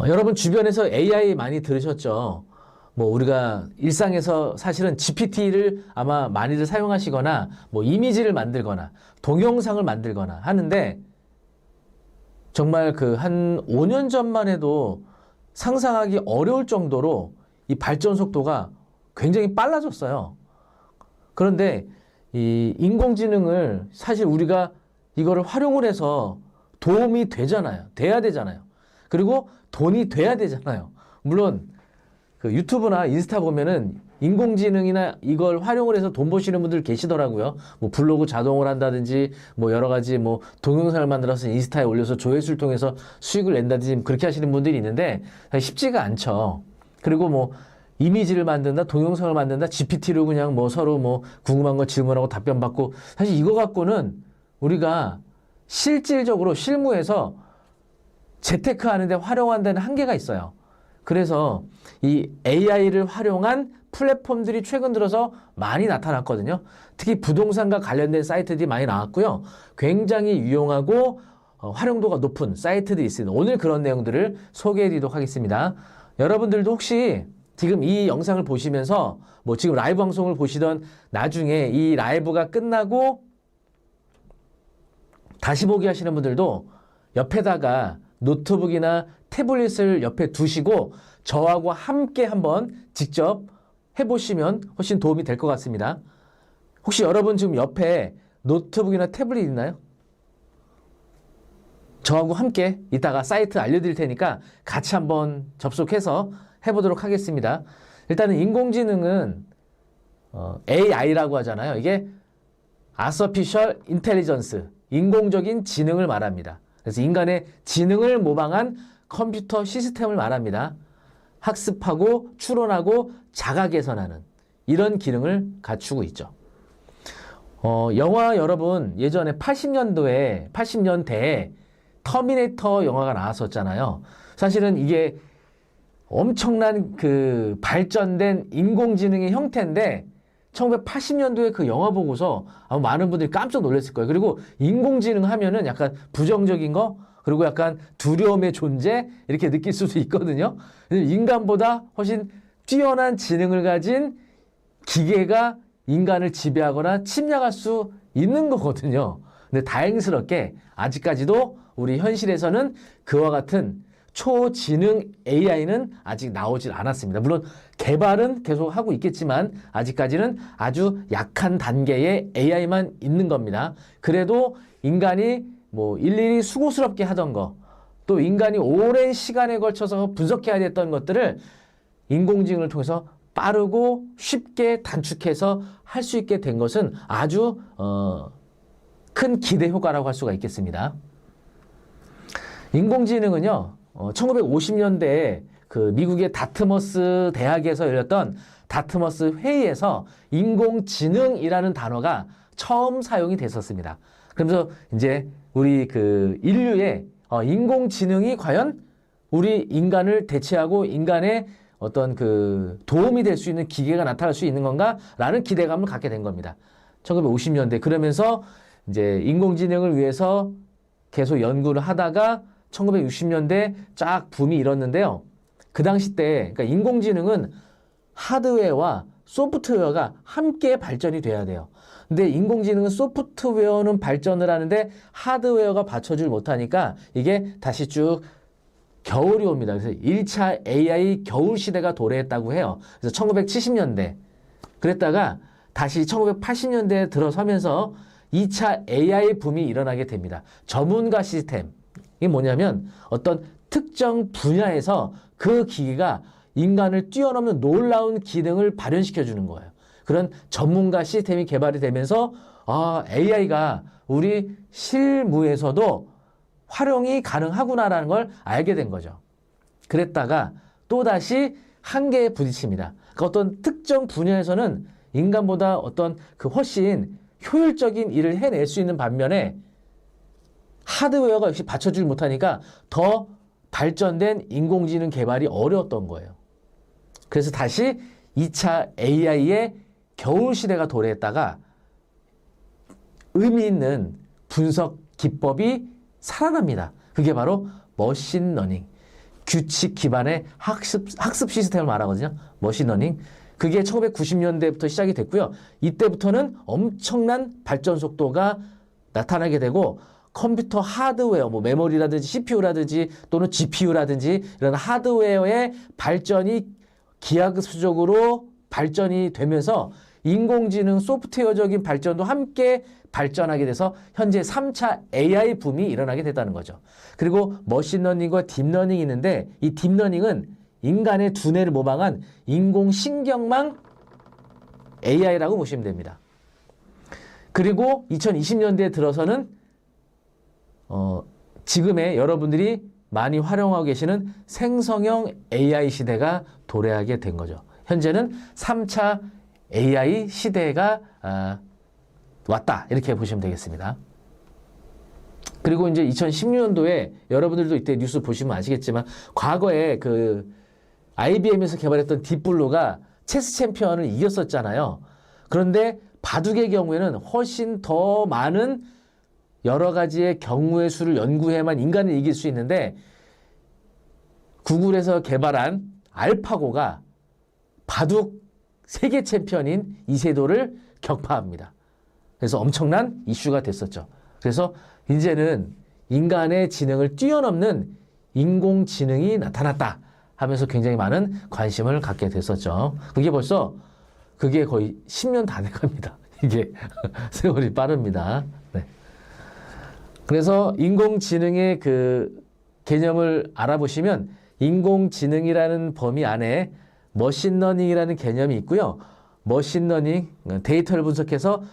여러분 주변에서 AI 많이 들으셨죠? 뭐 우리가 일상에서 사실은 GPT를 아마 많이들 사용하시거나 뭐 이미지를 만들거나 동영상을 만들거나 하는데 정말 그 한 5년 전만 해도 상상하기 어려울 정도로 이 발전 속도가 굉장히 빨라졌어요. 그런데 이 인공지능을 사실 우리가 이거를 활용을 해서 도움이 되잖아요. 돼야 되잖아요. 그리고 돈이 돼야 되잖아요. 물론 그 유튜브나 인스타 보면은 인공지능이나 이걸 활용을 해서 돈 버시는 분들 계시더라고요. 뭐 블로그 자동을 한다든지 뭐 여러 가지 뭐 동영상을 만들어서 인스타에 올려서 조회수를 통해서 수익을 낸다든지 그렇게 하시는 분들이 있는데 사실 쉽지가 않죠. 그리고 뭐 이미지를 만든다, 동영상을 만든다, GPT로 그냥 뭐 서로 뭐 궁금한 거 질문하고 답변 받고 사실 이거 갖고는 우리가 실질적으로 실무에서 재테크하는 데 활용한다는 한계가 있어요. 그래서 이 AI를 활용한 플랫폼들이 최근 들어서 많이 나타났거든요. 특히 부동산과 관련된 사이트들이 많이 나왔고요. 굉장히 유용하고 활용도가 높은 사이트들이 있습니다. 오늘 그런 내용들을 소개해 드리도록 하겠습니다. 여러분들도 혹시 지금 이 영상을 보시면서 뭐 지금 라이브 방송을 보시던 나중에 이 라이브가 끝나고 다시 보기 하시는 분들도 옆에다가 노트북이나 태블릿을 옆에 두시고 저하고 함께 한번 직접 해보시면 훨씬 도움이 될 것 같습니다. 혹시 여러분 지금 옆에 노트북이나 태블릿 있나요? 저하고 함께 이따가 사이트 알려드릴 테니까 같이 한번 접속해서 해보도록 하겠습니다. 일단은 인공지능은 AI라고 하잖아요. 이게 Artificial Intelligence, 인공적인 지능을 말합니다. 그래서 인간의 지능을 모방한 컴퓨터 시스템을 말합니다. 학습하고 추론하고 자가 개선하는 이런 기능을 갖추고 있죠. 영화 여러분 예전에 80년대에 터미네이터 영화가 나왔었잖아요. 사실은 이게 엄청난 그 발전된 인공지능의 형태인데 1980년도에 그 영화 보고서 아마 많은 분들이 깜짝 놀랐을 거예요. 그리고 인공지능 하면은 약간 부정적인 거, 그리고 약간 두려움의 존재 이렇게 느낄 수도 있거든요. 인간보다 훨씬 뛰어난 지능을 가진 기계가 인간을 지배하거나 침략할 수 있는 거거든요. 근데 다행스럽게 아직까지도 우리 현실에서는 그와 같은 초지능 AI는 아직 나오질 않았습니다. 물론 개발은 계속 하고 있겠지만 아직까지는 아주 약한 단계의 AI만 있는 겁니다. 그래도 인간이 뭐 일일이 수고스럽게 하던 거, 또 인간이 오랜 시간에 걸쳐서 분석해야 됐던 것들을 인공지능을 통해서 빠르고 쉽게 단축해서 할 수 있게 된 것은 아주 큰 기대 효과라고 할 수가 있겠습니다. 인공지능은요, 1950년대에 그 미국의 다트머스 대학에서 열렸던 다트머스 회의에서 인공지능이라는 단어가 처음 사용이 됐었습니다. 그러면서 이제 우리 그 인류의 인공지능이 과연 우리 인간을 대체하고 인간의 어떤 그 도움이 될 수 있는 기계가 나타날 수 있는 건가? 라는 기대감을 갖게 된 겁니다. 1950년대. 그러면서 이제 인공지능을 위해서 계속 연구를 하다가 1960년대 쫙 붐이 일었는데요. 그 당시 때, 그러니까 인공지능은 하드웨어와 소프트웨어가 함께 발전이 돼야 돼요. 근데 인공지능은 소프트웨어는 발전을 하는데 하드웨어가 받쳐주지 못하니까 이게 다시 쭉 겨울이 옵니다. 그래서 1차 AI 겨울 시대가 도래했다고 해요. 그래서 1970년대. 그랬다가 다시 1980년대에 들어서면서 2차 AI 붐이 일어나게 됩니다. 전문가 시스템. 이게 뭐냐면 어떤 특정 분야에서 그 기계가 인간을 뛰어넘는 놀라운 기능을 발현시켜 주는 거예요. 그런 전문가 시스템이 개발이 되면서 AI가 우리 실무에서도 활용이 가능하구나라는 걸 알게 된 거죠. 그랬다가 또다시 한계에 부딪힙니다. 그러니까 어떤 특정 분야에서는 인간보다 어떤 그 훨씬 효율적인 일을 해낼 수 있는 반면에 하드웨어가 역시 받쳐주지 못하니까 더 발전된 인공지능 개발이 어려웠던 거예요. 그래서 다시 2차 AI의 겨울 시대가 도래했다가 의미 있는 분석 기법이 살아납니다. 그게 바로 머신러닝, 규칙 기반의 학습 시스템을 말하거든요. 머신러닝. 그게 1990년대부터 시작이 됐고요. 이때부터는 엄청난 발전 속도가 나타나게 되고 컴퓨터 하드웨어, 뭐 메모리라든지 CPU라든지 또는 GPU라든지 이런 하드웨어의 발전이 기하급수적으로 발전이 되면서 인공지능 소프트웨어적인 발전도 함께 발전하게 돼서 현재 3차 AI 붐이 일어나게 됐다는 거죠. 그리고 머신러닝과 딥러닝이 있는데 이 딥러닝은 인간의 두뇌를 모방한 인공신경망 AI라고 보시면 됩니다. 그리고 2020년대에 들어서는 지금의 여러분들이 많이 활용하고 계시는 생성형 AI 시대가 도래하게 된 거죠. 현재는 3차 AI 시대가 왔다 이렇게 보시면 되겠습니다. 그리고 이제 2016년도에 여러분들도 이때 뉴스 보시면 아시겠지만 과거에 그 IBM에서 개발했던 딥블루가 체스 챔피언을 이겼었잖아요. 그런데 바둑의 경우에는 훨씬 더 많은 여러 가지의 경우의 수를 연구해만 인간을 이길 수 있는데 구글에서 개발한 알파고가 바둑 세계 챔피언인 이세돌을 격파합니다. 그래서 엄청난 이슈가 됐었죠. 그래서 이제는 인간의 지능을 뛰어넘는 인공지능이 나타났다 하면서 굉장히 많은 관심을 갖게 됐었죠. 그게 거의 10년 다 돼갑니다. 이게 세월이 빠릅니다. 네. 그래서 인공지능의 그 개념을 알아보시면 인공지능이라는 범위 안에 머신러닝이라는 개념이 있고요. 머신러닝, 데이터를 분석해서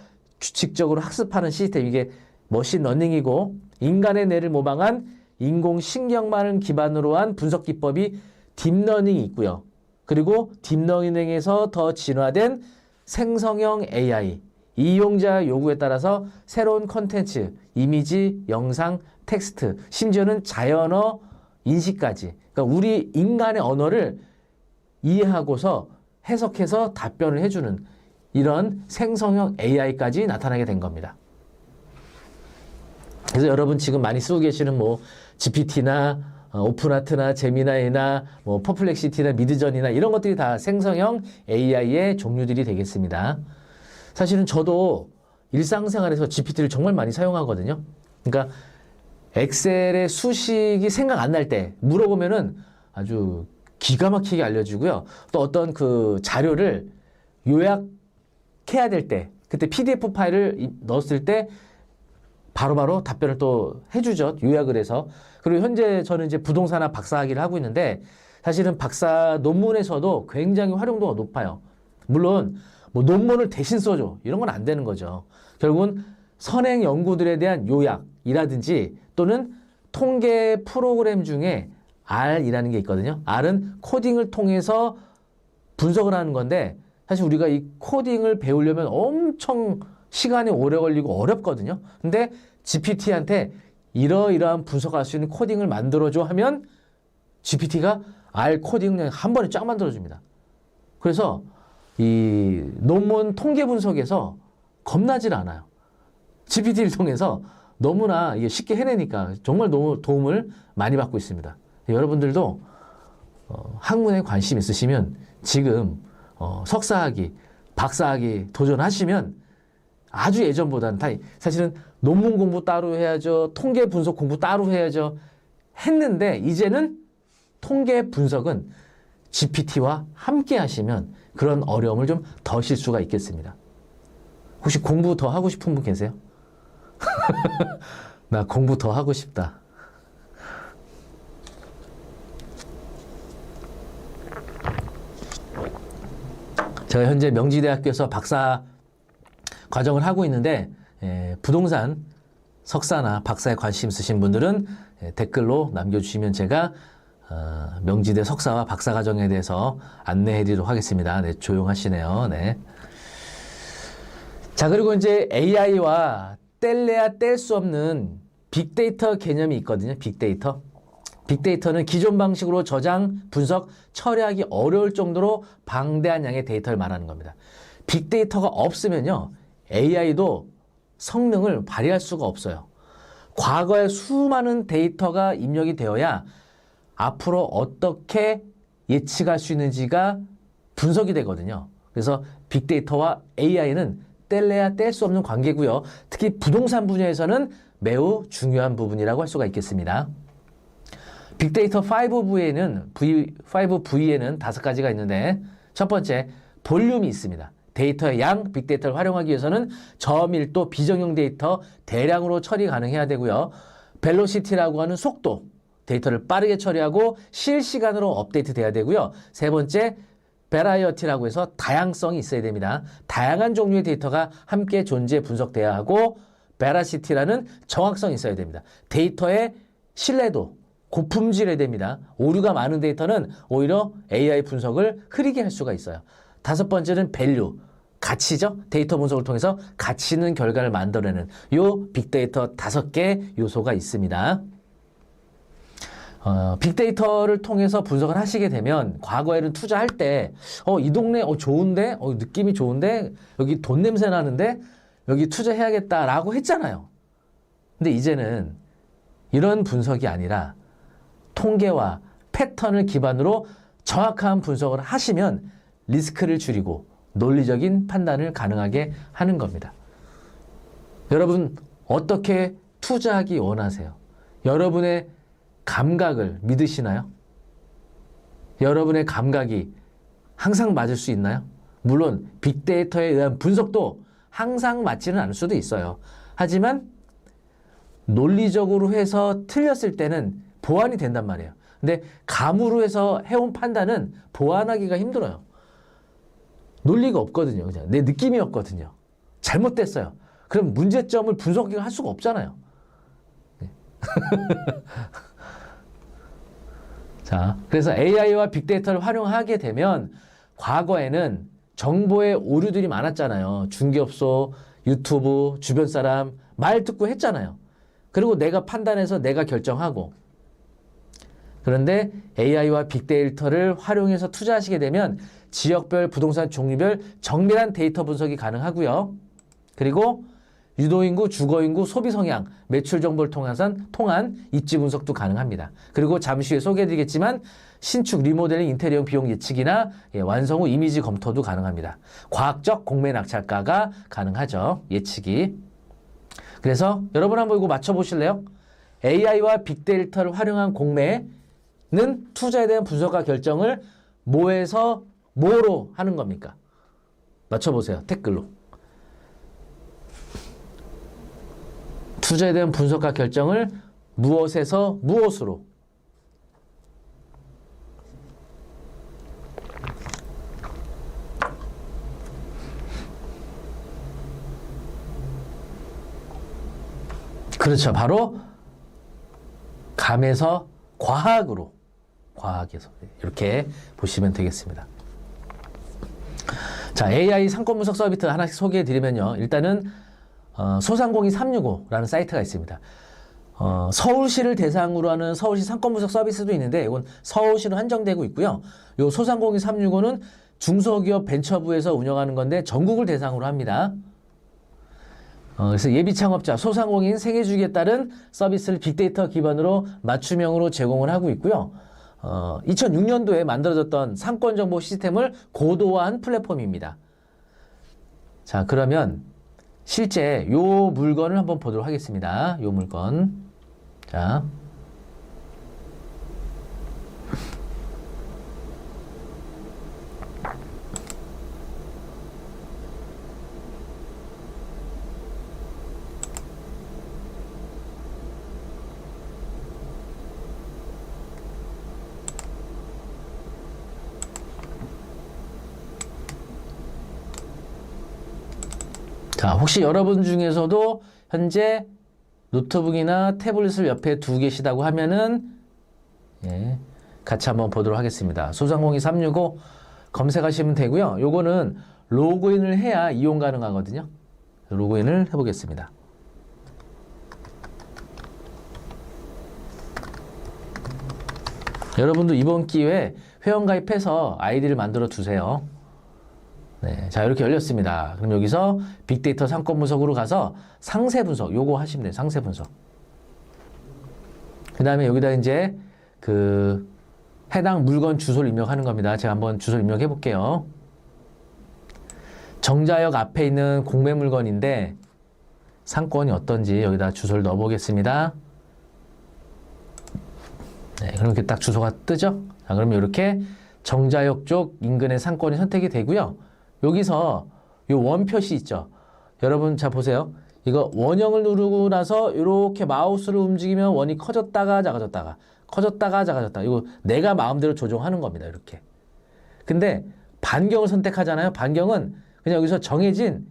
규칙적으로 학습하는 시스템, 이게 머신러닝이고 인간의 뇌를 모방한 인공신경망을 기반으로 한 분석 기법이 딥러닝이 있고요. 그리고 딥러닝에서 더 진화된 생성형 AI, 이용자 요구에 따라서 새로운 콘텐츠, 이미지, 영상, 텍스트, 심지어는 자연어 인식까지, 그러니까 우리 인간의 언어를 이해하고서 해석해서 답변을 해주는 이런 생성형 AI까지 나타나게 된 겁니다. 그래서 여러분 지금 많이 쓰고 계시는 뭐 GPT나 오픈아트나 제미나이나 뭐 퍼플렉시티나 미드전이나 이런 것들이 다 생성형 AI의 종류들이 되겠습니다. 사실은 저도 일상생활에서 GPT를 정말 많이 사용하거든요. 그러니까 엑셀의 수식이 생각 안 날 때 물어보면은 아주 기가 막히게 알려주고요. 또 어떤 그 자료를 요약해야 될 때, 그때 PDF 파일을 넣었을 때 바로바로 답변을 또 해주죠. 요약을 해서. 그리고 현재 저는 이제 부동산학 박사학위를 하고 있는데 사실은 박사 논문에서도 굉장히 활용도가 높아요. 물론 뭐 논문을 대신 써줘 이런 건 안 되는 거죠. 결국은 선행 연구들에 대한 요약이라든지 또는 통계 프로그램 중에 R이라는 게 있거든요. R은 코딩을 통해서 분석을 하는 건데 사실 우리가 이 코딩을 배우려면 엄청 시간이 오래 걸리고 어렵거든요. 근데 GPT한테 이러이러한 분석할 수 있는 코딩을 만들어줘 하면 GPT가 R 코딩을 그냥 한 번에 쫙 만들어줍니다. 그래서 이 논문 통계 분석에서 겁나질 않아요. GPT를 통해서 너무나 이게 쉽게 해내니까 정말 너무 도움을 많이 받고 있습니다. 여러분들도 학문에 관심 있으시면 지금 석사학위, 박사학위 도전하시면 아주 예전보다는 사실은 논문 공부 따로 해야죠. 통계 분석 공부 따로 해야죠. 했는데 이제는 통계 분석은 GPT와 함께 하시면 그런 어려움을 좀 덜실 수가 있겠습니다. 혹시 공부 더 하고 싶은 분 계세요? 나 공부 더 하고 싶다. 제가 현재 명지대학교에서 박사 과정을 하고 있는데 부동산 석사나 박사에 관심 있으신 분들은 댓글로 남겨주시면 제가 명지대 석사와 박사 과정에 대해서 안내해드리도록 하겠습니다. 네, 조용하시네요. 네. 자, 그리고 이제 AI와 뗄래야 뗄 수 없는 빅데이터 개념이 있거든요. 빅데이터. 빅데이터는 기존 방식으로 저장, 분석, 처리하기 어려울 정도로 방대한 양의 데이터를 말하는 겁니다. 빅데이터가 없으면요, AI도 성능을 발휘할 수가 없어요. 과거에 수많은 데이터가 입력이 되어야 앞으로 어떻게 예측할 수 있는지가 분석이 되거든요. 그래서 빅데이터와 AI는 뗄래야 뗄 수 없는 관계고요. 특히 부동산 분야에서는 매우 중요한 부분이라고 할 수가 있겠습니다. 빅데이터 5V에는 5V에는 5가지가 있는데 첫 번째, 볼륨이 있습니다. 데이터의 양, 빅데이터를 활용하기 위해서는 저밀도 비정형 데이터 대량으로 처리 가능해야 되고요. 벨로시티라고 하는 속도, 데이터를 빠르게 처리하고 실시간으로 업데이트 돼야 되고요. 세 번째, 베라이어티라고 해서 다양성이 있어야 됩니다. 다양한 종류의 데이터가 함께 존재 분석돼야 하고, 베라시티라는 정확성이 있어야 됩니다. 데이터의 신뢰도, 고품질해야 됩니다. 오류가 많은 데이터는 오히려 AI 분석을 흐리게 할 수가 있어요. 다섯 번째는 밸류, 가치죠. 데이터 분석을 통해서 가치 있는 결과를 만들어내는 요 빅데이터 5개 요소가 있습니다. 빅데이터를 통해서 분석을 하시게 되면 과거에는 투자할 때 이 동네 좋은데? 느낌이 좋은데? 여기 돈 냄새 나는데? 여기 투자해야겠다라고 했잖아요. 근데 이제는 이런 분석이 아니라 통계와 패턴을 기반으로 정확한 분석을 하시면 리스크를 줄이고 논리적인 판단을 가능하게 하는 겁니다. 여러분, 어떻게 투자하기 원하세요? 여러분의 감각을 믿으시나요? 여러분의 감각이 항상 맞을 수 있나요? 물론 빅데이터에 의한 분석도 항상 맞지는 않을 수도 있어요. 하지만 논리적으로 해서 틀렸을 때는 보완이 된단 말이에요. 근데 감으로 해서 해온 판단은 보완하기가 힘들어요. 논리가 없거든요. 그냥 내 느낌이었거든요. 잘못됐어요. 그럼 문제점을 분석할 수가 없잖아요. 네. 자, 그래서 AI와 빅데이터를 활용하게 되면 과거에는 정보의 오류들이 많았잖아요. 중개업소, 유튜브, 주변 사람 말 듣고 했잖아요. 그리고 내가 판단해서 내가 결정하고. 그런데 AI와 빅데이터를 활용해서 투자하시게 되면 지역별, 부동산 종류별 정밀한 데이터 분석이 가능하고요. 그리고 유도인구, 주거인구, 소비 성향, 매출 정보를 통한 입지 분석도 가능합니다. 그리고 잠시 후에 소개해드리겠지만 신축, 리모델링, 인테리어 비용 예측이나 완성 후 이미지 검토도 가능합니다. 과학적 공매 낙찰가가 가능하죠. 예측이. 그래서 여러분 한번 이거 맞춰보실래요? AI와 빅데이터를 활용한 공매는 투자에 대한 분석과 결정을 뭐에서 뭐로 하는 겁니까? 맞춰보세요. 댓글로. 투자에 대한 분석과 결정을 무엇에서 무엇으로? 그렇죠. 바로 감에서 과학으로, 과학에서 이렇게 보시면 되겠습니다. 자, AI 상권 분석 서비스 하나씩 소개해 드리면요. 일단은 소상공인 365라는 사이트가 있습니다. 서울시를 대상으로 하는 서울시 상권 분석 서비스도 있는데 이건 서울시로 한정되고 있고요. 요 소상공인 365는 중소기업 벤처부에서 운영하는 건데 전국을 대상으로 합니다. 그래서 예비 창업자, 소상공인 생애 주기에 따른 서비스를 빅데이터 기반으로 맞춤형으로 제공을 하고 있고요. 2006년도에 만들어졌던 상권 정보 시스템을 고도화한 플랫폼입니다. 자, 그러면 실제 요 물건을 한번 보도록 하겠습니다. 요 물건. 자. 자, 혹시 여러분 중에서도 현재 노트북이나 태블릿을 옆에 두고 계시다고 하면은, 같이 한번 보도록 하겠습니다. 소상공인 365 검색하시면 되고요. 요거는 로그인을 해야 이용 가능하거든요. 로그인을 해보겠습니다. 여러분도 이번 기회에 회원가입해서 아이디를 만들어 두세요. 네, 자, 이렇게 열렸습니다. 그럼 여기서 빅데이터 상권 분석으로 가서 상세 분석, 요거 하시면 돼요. 상세 분석. 그 다음에 여기다 이제 그 해당 물건 주소를 입력하는 겁니다. 제가 한번 주소를 입력해 볼게요. 정자역 앞에 있는 공매 물건인데 상권이 어떤지 여기다 주소를 넣어 보겠습니다. 네, 그럼 이렇게 딱 주소가 뜨죠? 자, 그러면 이렇게 정자역 쪽 인근의 상권이 선택이 되고요. 여기서 이 원 표시 있죠? 여러분, 자, 보세요. 이거 원형을 누르고 나서 이렇게 마우스를 움직이면 원이 커졌다가 작아졌다가, 커졌다가 작아졌다가. 이거 내가 마음대로 조정하는 겁니다. 이렇게. 근데 반경을 선택하잖아요. 반경은 그냥 여기서 정해진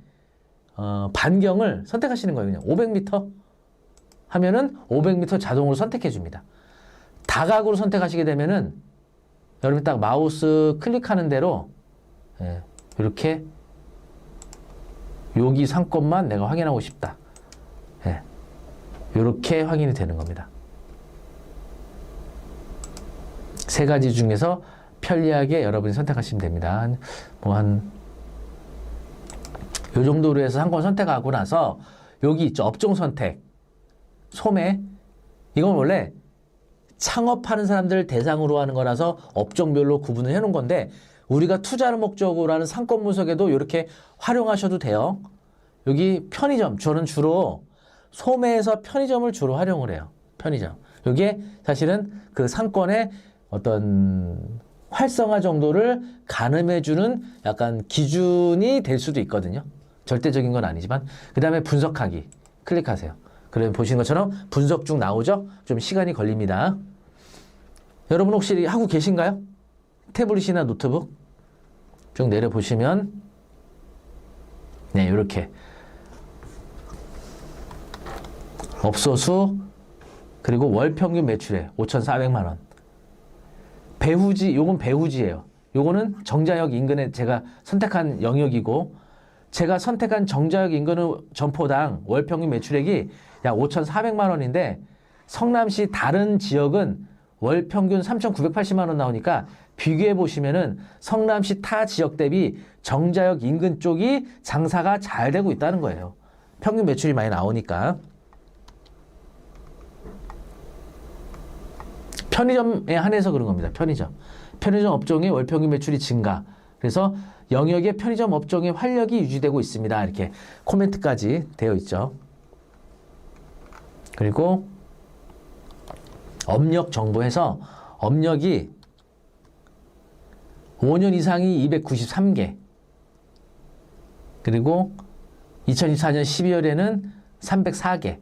반경을 선택하시는 거예요. 그냥 500m 하면은 500m 자동으로 선택해 줍니다. 다각으로 선택하시게 되면은 여러분 딱 마우스 클릭하는 대로 이렇게 여기 상권만 내가 확인하고 싶다. 이렇게 확인이 되는 겁니다. 세 가지 중에서 편리하게 여러분이 선택하시면 됩니다. 뭐 요 정도로 해서 상권 선택하고 나서 여기 있죠. 업종 선택. 소매. 이건 원래 창업하는 사람들 대상으로 하는 거라서 업종별로 구분을 해놓은 건데 우리가 투자를 목적으로 하는 상권 분석에도 이렇게 활용하셔도 돼요. 여기 편의점. 저는 주로 소매에서 편의점을 주로 활용을 해요. 편의점. 이게 사실은 그 상권의 어떤 활성화 정도를 가늠해주는 약간 기준이 될 수도 있거든요. 절대적인 건 아니지만. 그 다음에 분석하기. 클릭하세요. 그러면 보시는 것처럼 분석 중 나오죠? 좀 시간이 걸립니다. 여러분 혹시 하고 계신가요? 태블릿이나 노트북? 쭉 내려보시면 네, 이렇게 업소수 그리고 월평균 매출액 5,400만 원. 배후지, 요건 배후지예요. 요거는 정자역 인근에 제가 선택한 영역이고 제가 선택한 정자역 인근의 점포당 월평균 매출액이 약 5,400만 원인데 성남시 다른 지역은 월평균 3,980만 원 나오니까 비교해 보시면은 성남시 타 지역 대비 정자역 인근 쪽이 장사가 잘 되고 있다는 거예요. 평균 매출이 많이 나오니까. 편의점에 한해서 그런 겁니다. 편의점. 편의점 업종의 월평균 매출이 증가. 그래서 영역의 편의점 업종의 활력이 유지되고 있습니다. 이렇게 코멘트까지 되어 있죠. 그리고 업력 정보에서 업력이 5년 이상이 293개. 그리고 2024년 12월에는 304개.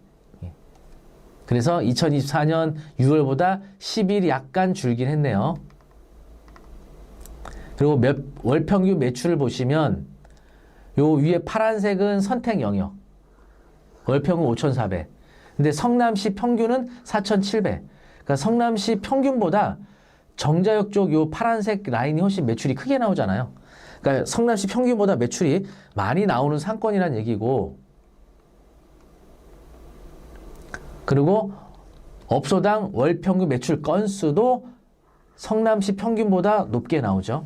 그래서 2024년 6월보다 10일이 약간 줄긴 했네요. 그리고 월평균 매출을 보시면 요 위에 파란색은 선택 영역. 월평균 5,400. 근데 성남시 평균은 4,700. 그러니까 성남시 평균보다 정자역 쪽 요 파란색 라인이 훨씬 매출이 크게 나오잖아요. 그러니까 성남시 평균보다 매출이 많이 나오는 상권이란 얘기고, 그리고 업소당 월평균 매출 건수도 성남시 평균보다 높게 나오죠.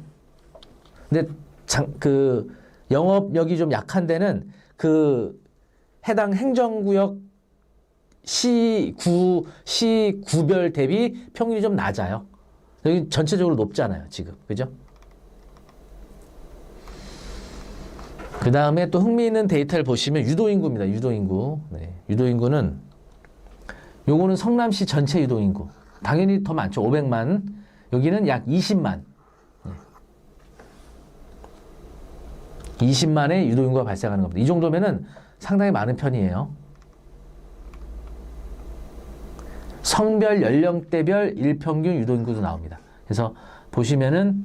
근데 영업력이 좀 약한 데는 그 해당 행정구역 시구별 대비 평균이 좀 낮아요. 여기 전체적으로 높잖아요, 지금. 그죠? 그 다음에 또 흥미있는 데이터를 보시면 유도인구입니다. 유도인구. 네, 유도인구는 요거는 성남시 전체 유도인구. 당연히 더 많죠. 500만. 여기는 약 20만. 20만의 유도인구가 발생하는 겁니다. 이 정도면은 상당히 많은 편이에요. 성별, 연령대별 일평균 유도인구도 나옵니다. 그래서 보시면은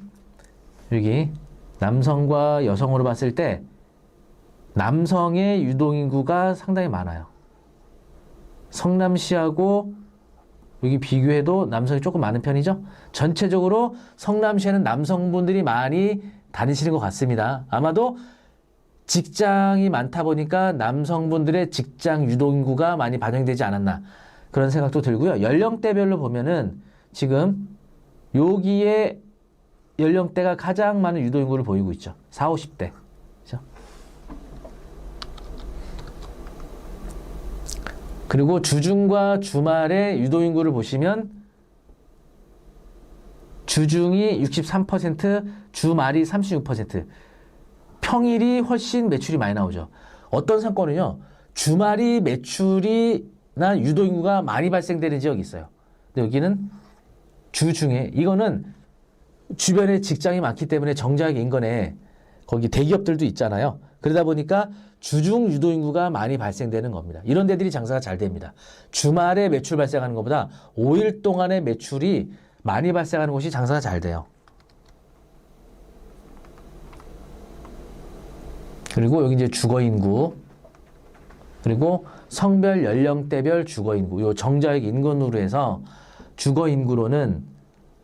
여기 남성과 여성으로 봤을 때 남성의 유도인구가 상당히 많아요. 성남시하고 여기 비교해도 남성이 조금 많은 편이죠. 전체적으로 성남시에는 남성분들이 많이 다니시는 것 같습니다. 아마도 직장이 많다 보니까 남성분들의 직장 유도인구가 많이 반영되지 않았나 그런 생각도 들고요. 연령대별로 보면은 지금 여기에 연령대가 가장 많은 유도인구를 보이고 있죠. 40, 50대. 그렇죠? 그리고 주중과 주말의 유도인구를 보시면 주중이 63%, 주말이 36%. 평일이 훨씬 매출이 많이 나오죠. 어떤 상권은요, 주말이 매출이나 유도인구가 많이 발생되는 지역이 있어요. 근데 여기는 주중에, 이거는 주변에 직장이 많기 때문에 정자역 인근에 거기 대기업들도 있잖아요. 그러다 보니까 주중 유도인구가 많이 발생되는 겁니다. 이런 데들이 장사가 잘 됩니다. 주말에 매출 발생하는 것보다 5일 동안의 매출이 많이 발생하는 곳이 장사가 잘 돼요. 그리고 여기 이제 주거인구, 그리고 성별, 연령대별 주거인구, 요 정자역 인근으로 해서 주거인구로는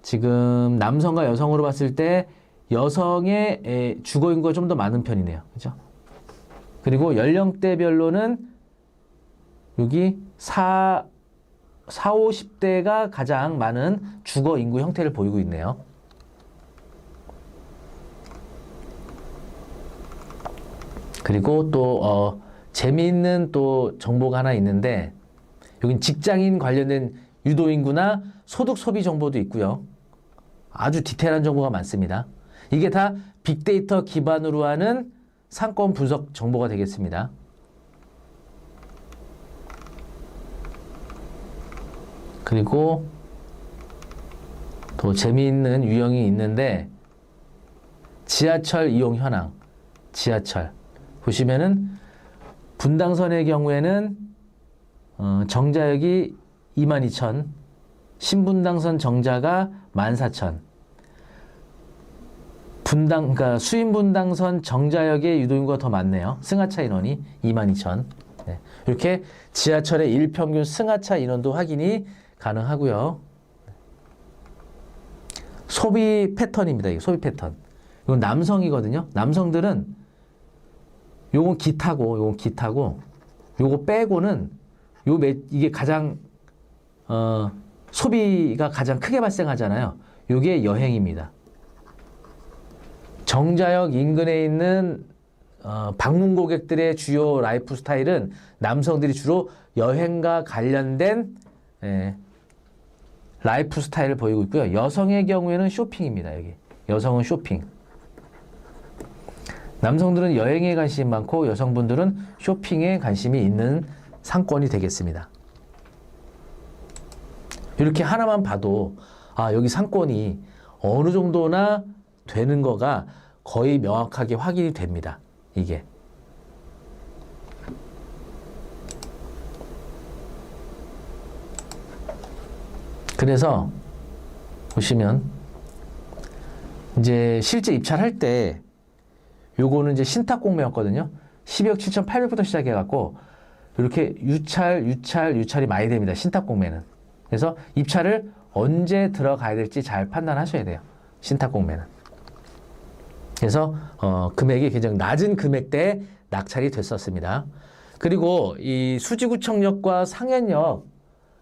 지금 남성과 여성으로 봤을 때 여성의 주거인구가 좀 더 많은 편이네요. 그죠? 그리고 연령대별로는 여기 50대가 가장 많은 주거인구 형태를 보이고 있네요. 그리고 또 재미있는 또 정보가 하나 있는데, 여긴 직장인 관련된 유도인구나 소득 소비 정보도 있고요. 아주 디테일한 정보가 많습니다. 이게 다 빅데이터 기반으로 하는 상권 분석 정보가 되겠습니다. 그리고 또 재미있는 유형이 있는데, 지하철 이용 현황. 지하철 보시면은 분당선의 경우에는 정자역이 22,000, 신분당선 정자가 14,000. 그러니까 수인분당선 정자역의 유도인구가 더 많네요. 승하차 인원이 22,000. 네. 이렇게 지하철의 일평균 승하차 인원도 확인이 가능하고요. 소비 패턴입니다. 이게 소비 패턴. 이건 남성이거든요. 남성들은 요건 기타고, 요거 빼고는 이게 가장 소비가 가장 크게 발생하잖아요. 요게 여행입니다. 정자역 인근에 있는 방문 고객들의 주요 라이프 스타일은 남성들이 주로 여행과 관련된 라이프 스타일을 보이고 있고요. 여성의 경우에는 쇼핑입니다. 여기 여성은 쇼핑. 남성들은 여행에 관심이 많고 여성분들은 쇼핑에 관심이 있는 상권이 되겠습니다. 이렇게 하나만 봐도 여기 상권이 어느 정도나 되는 거가 거의 명확하게 확인이 됩니다. 이게. 그래서 보시면 이제 실제 입찰할 때 요거는 이제 신탁 공매였거든요. 12억 7,800부터 시작해갖고 이렇게 유찰이 많이 됩니다. 신탁 공매는. 그래서 입찰을 언제 들어가야 될지 잘 판단하셔야 돼요. 신탁 공매는. 그래서 금액이 굉장히 낮은 금액대에 낙찰이 됐었습니다. 그리고 이 수지구청역과 상현역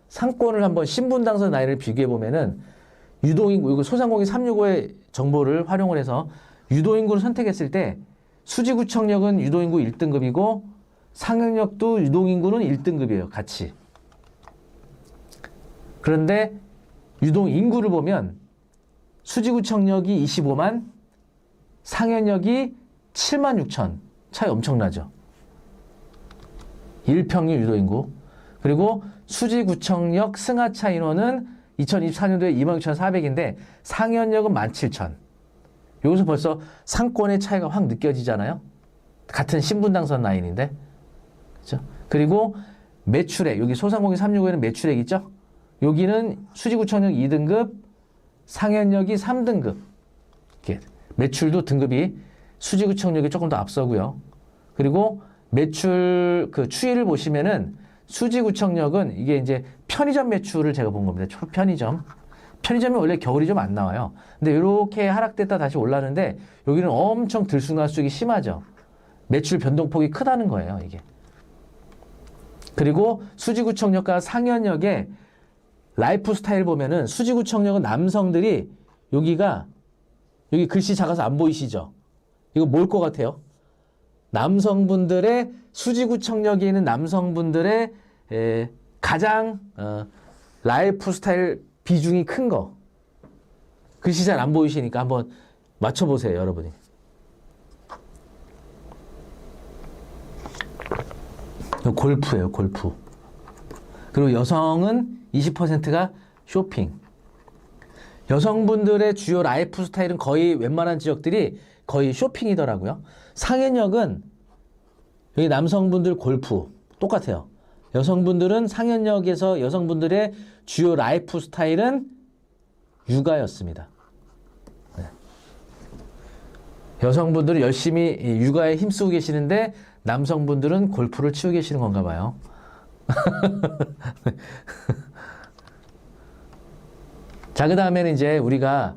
상권을 한번 신분당선 라인을 비교해 보면은 유도인구, 이거 소상공인 365의 정보를 활용을 해서 유도인구를 선택했을 때 수지구청역은 유도인구 1등급이고 상현역도 유도인구는 1등급이에요. 같이. 그런데 유동인구를 보면 수지구청역이 25만, 상현역이 7만 6천. 차이 엄청나죠. 일평균 유도인구. 그리고 수지구청역 승하차 인원은 2024년도에 26,400인데 상현역은 17,000. 여기서 벌써 상권의 차이가 확 느껴지잖아요. 같은 신분당선 라인인데. 그렇죠? 그리고 매출액, 여기 소상공인 365에는 매출액 있죠? 여기는 수지구청역 2등급, 상현역이 3등급. 이렇게 매출도 등급이 수지구청역이 조금 더 앞서고요. 그리고 매출 그 추이를 보시면은 수지구청역은 이게 이제 편의점 매출을 제가 본 겁니다. 편의점이 원래 겨울이 좀 안 나와요. 근데 이렇게 하락됐다 다시 올라는데 여기는 엄청 들쑥날쑥이 심하죠. 매출 변동폭이 크다는 거예요, 이게. 그리고 수지구청역과 상현역의 라이프 스타일 보면은 수지구청역은 남성들이 여기 글씨 작아서 안 보이시죠? 이거 뭘 것 같아요? 남성분들의 수지구청역에 있는 남성분들의 가장 라이프 스타일 비중이 큰 거. 글씨 잘 안 보이시니까 한번 맞춰보세요, 여러분이. 골프예요, 골프. 그리고 여성은 20%가 쇼핑. 여성분들의 주요 라이프 스타일은 거의 웬만한 지역들이 거의 쇼핑이더라고요. 상현역은 여기 남성분들 골프 똑같아요. 여성분들은 상현역에서 여성분들의 주요 라이프 스타일은 육아였습니다. 네. 여성분들은 열심히 육아에 힘쓰고 계시는데 남성분들은 골프를 치고 계시는 건가 봐요. 자, 그 다음에는 이제 우리가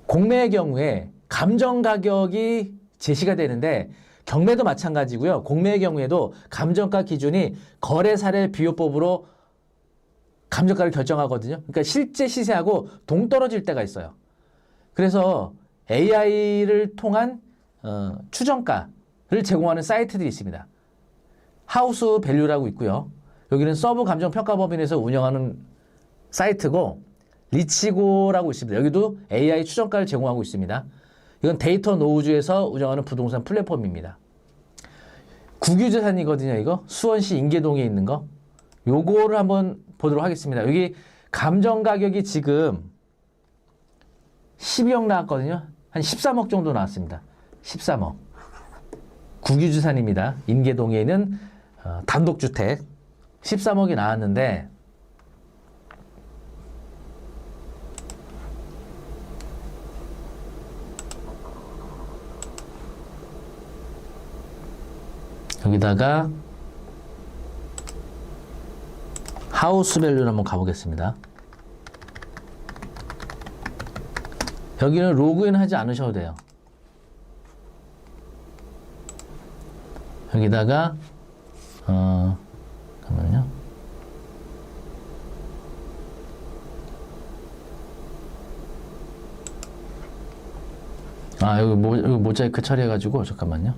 공매의 경우에 감정 가격이 제시가 되는데 경매도 마찬가지고요. 공매의 경우에도 감정가 기준이 거래사례 비교법으로 감정가를 결정하거든요. 그러니까 실제 시세하고 동떨어질 때가 있어요. 그래서 AI를 통한 추정가를 제공하는 사이트들이 있습니다. 하우스 밸류라고 있고요. 여기는 서브 감정 평가법인에서 운영하는 사이트고 리치고라고 있습니다. 여기도 AI 추정가를 제공하고 있습니다. 이건 데이터 노우즈에서 운영하는 부동산 플랫폼입니다. 국유재산이거든요, 이거. 수원시 인계동에 있는 거. 요거를 한번 보도록 하겠습니다. 여기 감정 가격이 지금 12억 나왔거든요. 한 13억 정도 나왔습니다. 13억. 국유재산입니다. 인계동에 있는 단독주택 13억이 나왔는데 여기다가 하우스 밸류를 한번 가보겠습니다. 여기는 로그인 하지 않으셔도 돼요. 여기다가 잠깐만요. 여기 모자이크 처리해가지고 잠깐만요.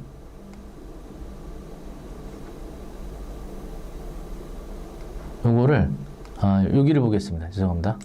요거를 여기를 보겠습니다. 죄송합니다.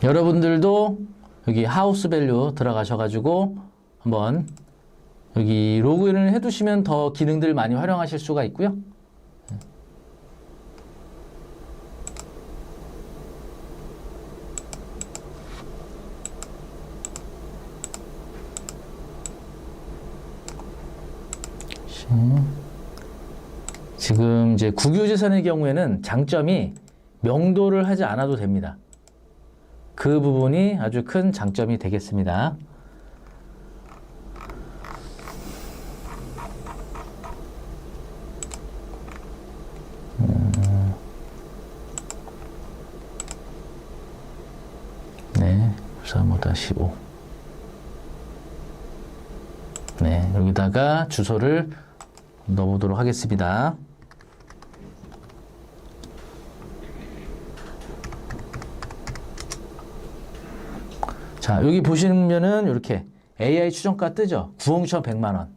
여러분들도 여기 하우스 밸류 들어가셔가지고 한번 여기 로그인을 해두시면 더 기능들 많이 활용하실 수가 있고요. 지금 이제 국유재산의 경우에는 장점이 명도를 하지 않아도 됩니다. 그 부분이 아주 큰 장점이 되겠습니다. 네, 3.5-15. 네, 여기다가 주소를 넣어보도록 하겠습니다. 자, 여기 보시면은 이렇게 AI 추정가 뜨죠? 9억 6,100만 원.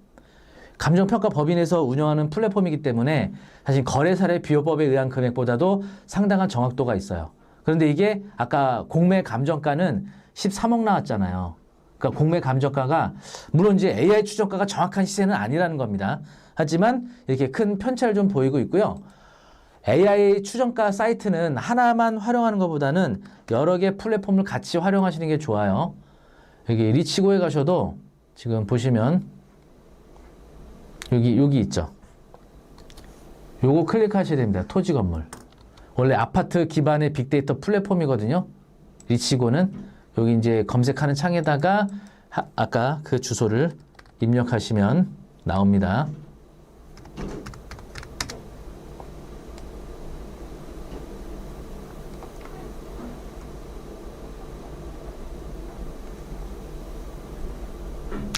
감정평가 법인에서 운영하는 플랫폼이기 때문에 사실 거래사례 비교법에 의한 금액보다도 상당한 정확도가 있어요. 그런데 이게 아까 공매 감정가는 13억 나왔잖아요. 그러니까 공매 감정가가 물론 이제 AI 추정가가 정확한 시세는 아니라는 겁니다. 하지만 이렇게 큰 편차를 좀 보이고 있고요. AI 추정가 사이트는 하나만 활용하는 것보다는 여러 개 플랫폼을 같이 활용하시는 게 좋아요. 여기 리치고에 가셔도 지금 보시면 여기 있죠. 요거 클릭하셔야 됩니다. 토지 건물. 원래 아파트 기반의 빅데이터 플랫폼이거든요. 리치고는 여기 이제 검색하는 창에다가 아까 그 주소를 입력하시면 나옵니다.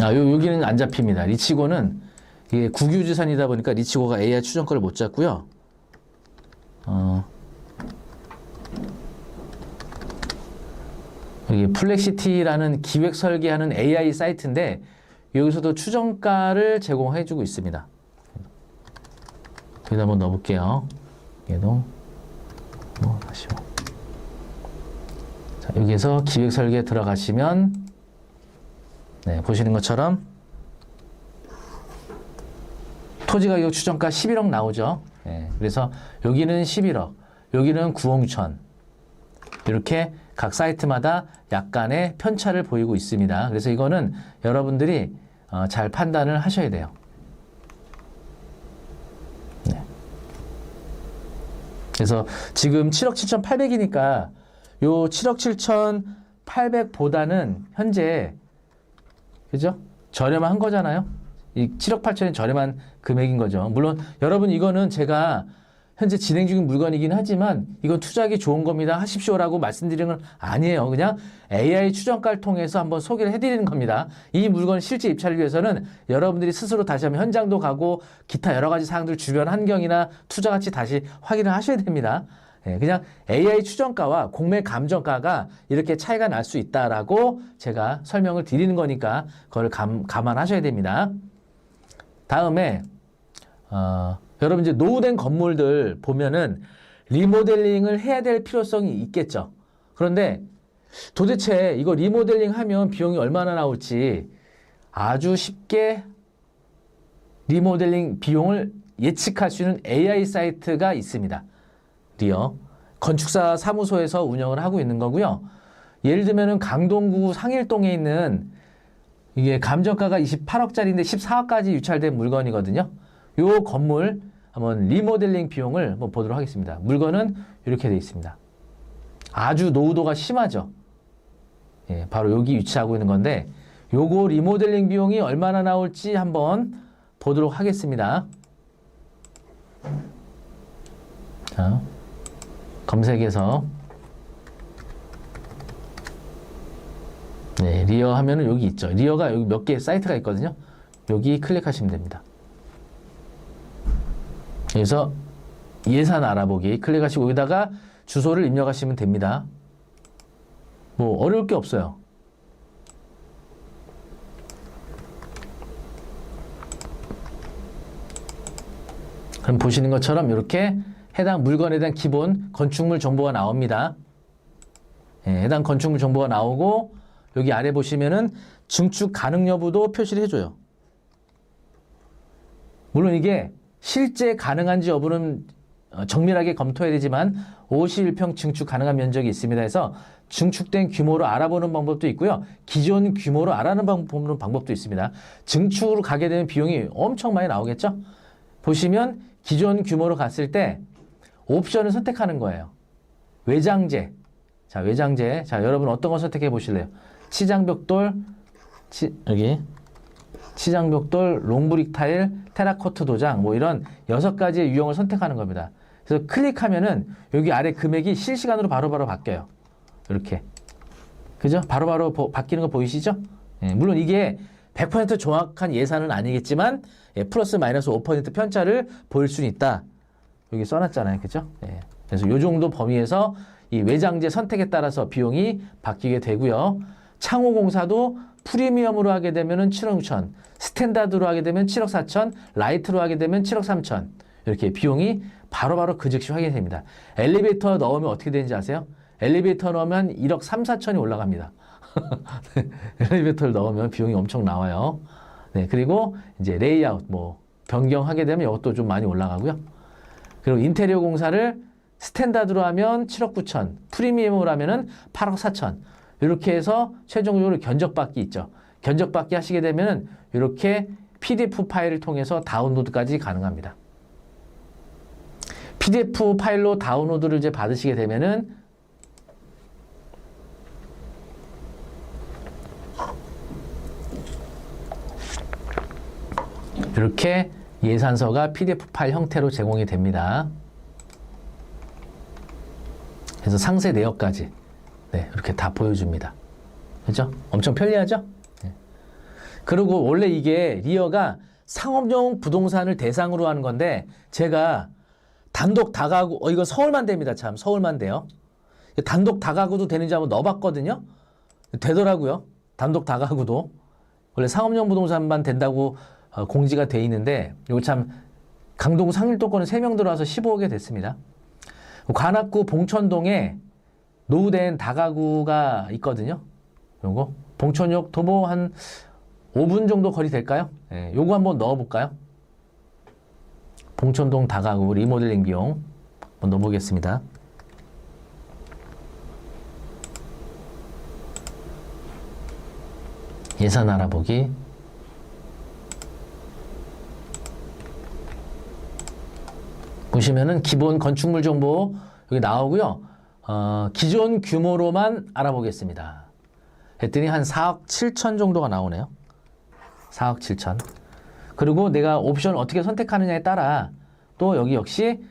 여기는 안 잡힙니다. 리치고는 이게 국유資産이다 보니까 리치고가 AI 추정가를 못 잡고요. 여기 플렉시티라는 기획 설계하는 AI 사이트인데 여기서도 추정가를 제공해주고 있습니다. 여기다 한번 넣어볼게요. 얘도 다시 자, 여기에서 기획 설계 들어가시면 네, 보시는 것처럼 토지 가격 추정가 11억 나오죠. 네, 그래서 여기는 11억, 여기는 9억 6천. 이렇게 각 사이트마다 약간의 편차를 보이고 있습니다. 그래서 이거는 여러분들이 잘 판단을 하셔야 돼요. 네. 그래서 지금 7억 7,800이니까 요 7억 7,800보다는 현재 그죠? 저렴한 거잖아요. 이 7억 8천이 저렴한 금액인 거죠. 물론 여러분 이거는 제가 현재 진행 중인 물건이긴 하지만 이건 투자하기 좋은 겁니다. 하십시오라고 말씀드리는 건 아니에요. 그냥 AI 추정가를 통해서 한번 소개를 해드리는 겁니다. 이 물건 실제 입찰을 위해서는 여러분들이 스스로 다시 한번 현장도 가고 기타 여러 가지 사항들 주변 환경이나 투자 가치 다시 확인을 하셔야 됩니다. 그냥 AI 추정가와 공매 감정가가 이렇게 차이가 날 수 있다라고 제가 설명을 드리는 거니까 그걸 감안하셔야 됩니다. 다음에 여러분 이제 노후된 건물들 보면은 리모델링을 해야 될 필요성이 있겠죠. 그런데 도대체 이거 리모델링 하면 비용이 얼마나 나올지 아주 쉽게 리모델링 비용을 예측할 수 있는 AI 사이트가 있습니다. 리어 건축사 사무소에서 운영을 하고 있는 거고요. 예를 들면은 강동구 상일동에 있는 이게 감정가가 28억짜리인데 14억까지 유찰된 물건이거든요. 요 건물 한번 리모델링 비용을 한번 보도록 하겠습니다. 물건은 이렇게 되어 있습니다. 아주 노후도가 심하죠. 예, 바로 여기 위치하고 있는 건데 요거 리모델링 비용이 얼마나 나올지 한번 보도록 하겠습니다. 자, 검색해서 네, 리어 하면은 여기 있죠. 리어가 여기 몇 개의 사이트가 있거든요. 여기 클릭하시면 됩니다. 그래서 예산 알아보기 클릭하시고 여기다가 주소를 입력하시면 됩니다. 뭐 어려울 게 없어요. 그럼 보시는 것처럼 이렇게 해당 물건에 대한 기본 건축물 정보가 나옵니다. 예, 해당 건축물 정보가 나오고 여기 아래 보시면은 증축 가능 여부도 표시를 해줘요. 물론 이게 실제 가능한지 여부는 정밀하게 검토해야 되지만 51평 증축 가능한 면적이 있습니다 해서 증축된 규모로 알아보는 방법도 있고요. 기존 규모로 알아보는 방법도 있습니다. 증축으로 가게 되면 비용이 엄청 많이 나오겠죠? 보시면 기존 규모로 갔을 때 옵션을 선택하는 거예요. 외장재. 자, 외장재. 자, 여러분 어떤 거 선택해 보실래요? 치장벽돌, 여기. 치장벽돌, 롱브릭 타일, 테라코트 도장, 뭐 이런 6가지의 유형을 선택하는 겁니다. 그래서 클릭하면은 여기 아래 금액이 실시간으로 바로바로 바뀌어요. 이렇게. 그죠? 바로바로 바뀌는 거 보이시죠? 예, 물론 이게 100% 정확한 예산은 아니겠지만, 예, 플러스 마이너스 5% 편차를 보일 수는 있다. 여기 써놨잖아요. 그죠? 예, 그래서 이 정도 범위에서 이 외장재 선택에 따라서 비용이 바뀌게 되고요. 창호공사도 프리미엄으로 하게 되면은 7억 6천, 스탠다드로 하게 되면 7억 4천, 라이트로 하게 되면 7억 3천. 이렇게 비용이 바로바로 그 즉시 확인이 됩니다. 엘리베이터 넣으면 어떻게 되는지 아세요? 엘리베이터 넣으면 1억 3, 4천이 올라갑니다. 엘리베이터를 넣으면 비용이 엄청 나와요. 네, 그리고 이제 레이아웃 뭐 변경하게 되면 이것도 좀 많이 올라가고요. 그리고 인테리어 공사를 스탠다드로 하면 7억 9천, 프리미엄으로 하면은 8억 4천. 이렇게 해서 최종적으로 견적받기 있죠. 견적받기 하시게 되면은 이렇게 PDF 파일을 통해서 다운로드까지 가능합니다. PDF 파일로 다운로드를 이제 받으시게 되면은 이렇게 예산서가 PDF 파일 형태로 제공이 됩니다. 그래서 상세 내역까지 네, 이렇게 다 보여줍니다. 그죠? 엄청 편리하죠? 네. 그리고 원래 이게 리어가 상업용 부동산을 대상으로 하는 건데 제가 단독 다가구 이거 서울만 됩니다. 참 서울만 돼요. 단독 다가구도 되는지 한번 넣어봤거든요. 되더라고요. 단독 다가구도. 원래 상업용 부동산만 된다고 공지가 돼 있는데 이거 참 강동 상일도권은 3명 들어와서 15억에 됐습니다. 관악구 봉천동에 노후된 다가구가 있거든요. 요거 봉천역 도보 한 5분 정도 거리 될까요? 예, 요거 한번 넣어볼까요? 봉천동 다가구 리모델링 비용 한번 넣어보겠습니다. 예산 알아보기. 보시면은 기본 건축물 정보 여기 나오고요. 기존 규모로만 알아보겠습니다. 했더니 한 4억 7천 정도가 나오네요. 4억 7천. 그리고 내가 옵션 어떻게 선택하느냐에 따라 또 여기 역시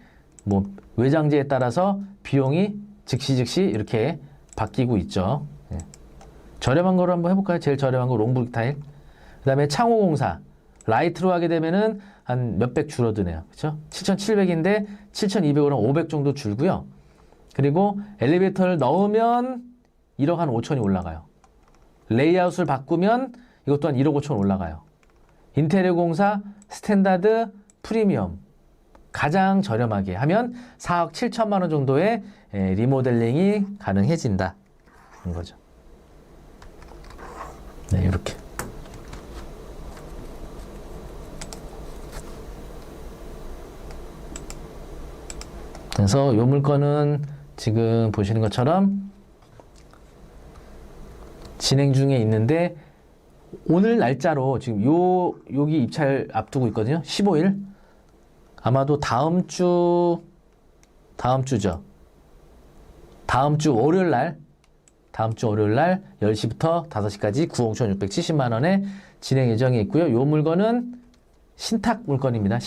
뭐 외장재에 따라서 비용이 즉시 이렇게 바뀌고 있죠. 예. 저렴한 거로 한번 해볼까요? 제일 저렴한 거 롱브릭 타일. 그 다음에 창호공사. 라이트로 하게 되면은 한 몇백 줄어드네요. 그렇죠? 7,700인데 7,200으로 500 정도 줄고요. 그리고 엘리베이터를 넣으면 1억 한 5천이 올라가요. 레이아웃을 바꾸면 이것 또한 1억 5천 올라가요. 인테리어 공사, 스탠다드, 프리미엄 가장 저렴하게 하면 4억 7천만 원 정도의 리모델링이 가능해진다. 그런 거죠. 네, 이렇게. 그래서 이 물건은 지금 보시는 것처럼 진행 중에 있는데 오늘 날짜로 지금 여기 입찰 앞두고 있거든요. 15일. 아마도 다음 주죠. 다음 주 월요일 날 10시부터 5시까지 9억 1,670만 원에 진행 예정이 있고요. 이 물건은 신탁 물건입니다.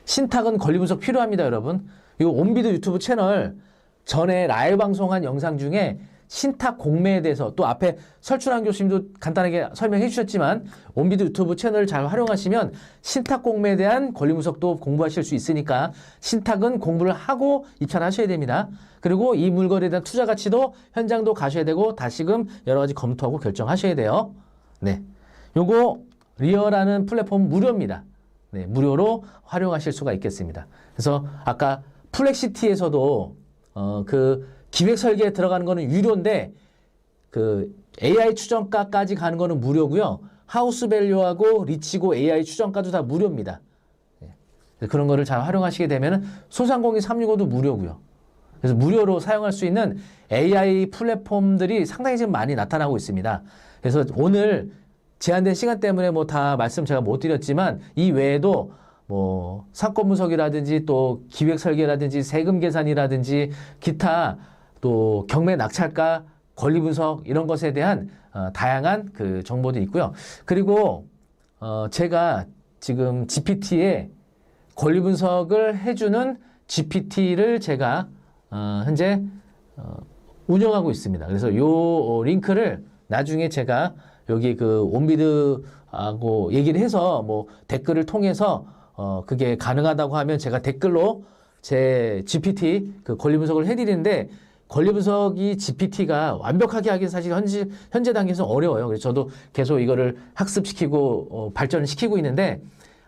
신탁은 권리 분석 필요합니다, 여러분. 이 온비드 유튜브 채널 전에 라이브 방송한 영상 중에 신탁 공매에 대해서 또 앞에 설춘환 교수님도 간단하게 설명해 주셨지만 온비드 유튜브 채널을 잘 활용하시면 신탁 공매에 대한 권리 분석도 공부하실 수 있으니까 신탁은 공부를 하고 입찰하셔야 됩니다. 그리고 이 물건에 대한 투자 가치도 현장도 가셔야 되고 다시금 여러 가지 검토하고 결정하셔야 돼요. 네, 요거 리어라는 플랫폼 무료입니다. 네, 무료로 활용하실 수가 있겠습니다. 그래서 아까 플렉시티에서도 그 기획 설계에 들어가는 거는 유료인데 그 AI 추정가까지 가는 거는 무료고요. 하우스 밸류하고 리치고 AI 추정가도 다 무료입니다. 네. 그런 거를 잘 활용하시게 되면은 소상공인 365도 무료고요. 그래서 무료로 사용할 수 있는 AI 플랫폼들이 상당히 지금 많이 나타나고 있습니다. 그래서 오늘 제한된 시간 때문에 뭐 다 말씀 제가 못 드렸지만 이 외에도 뭐 상권 분석이라든지 또 기획 설계라든지 세금 계산이라든지 기타 또 경매 낙찰가 권리 분석 이런 것에 대한 다양한 그 정보도 있고요. 그리고 제가 지금 GPT에 권리 분석을 해주는 GPT를 제가 현재 운영하고 있습니다. 그래서 요 링크를 나중에 제가 여기 그 온비드하고 얘기를 해서 뭐 댓글을 통해서 그게 가능하다고 하면 제가 댓글로 제 GPT 그 권리 분석을 해드리는데 권리 분석이 GPT가 완벽하게 하기는 사실 현재 단계에서 어려워요. 그래서 저도 계속 이거를 학습시키고 발전을 시키고 있는데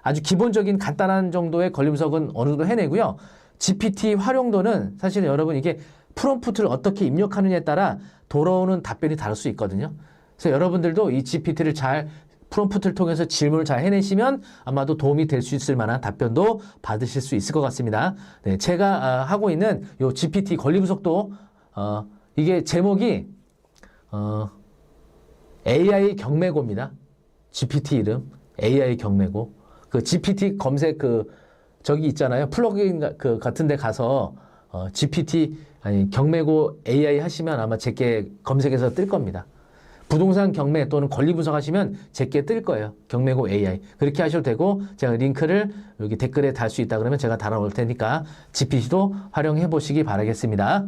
아주 기본적인 간단한 정도의 권리 분석은 어느 정도 해내고요. GPT 활용도는 사실 여러분 이게 프롬프트를 어떻게 입력하느냐에 따라 돌아오는 답변이 다를 수 있거든요. 그래서 여러분들도 이 GPT를 잘 프롬프트를 통해서 질문을 잘 해내시면 아마도 도움이 될 수 있을 만한 답변도 받으실 수 있을 것 같습니다. 네, 제가 하고 있는 요 GPT 권리 분석도 이게 제목이 AI 경매고입니다. GPT 이름 AI 경매고. 그 GPT 검색 저기 있잖아요. 플러그인 그 같은 데 가서 GPT 아니 경매고 AI 하시면 아마 제게 검색해서 뜰 겁니다. 부동산 경매 또는 권리 분석하시면 제게 뜰 거예요. 경매고 AI. 그렇게 하셔도 되고 제가 링크를 여기 댓글에 달 수 있다 그러면 제가 달아놓을 테니까 GPT도 활용해 보시기 바라겠습니다.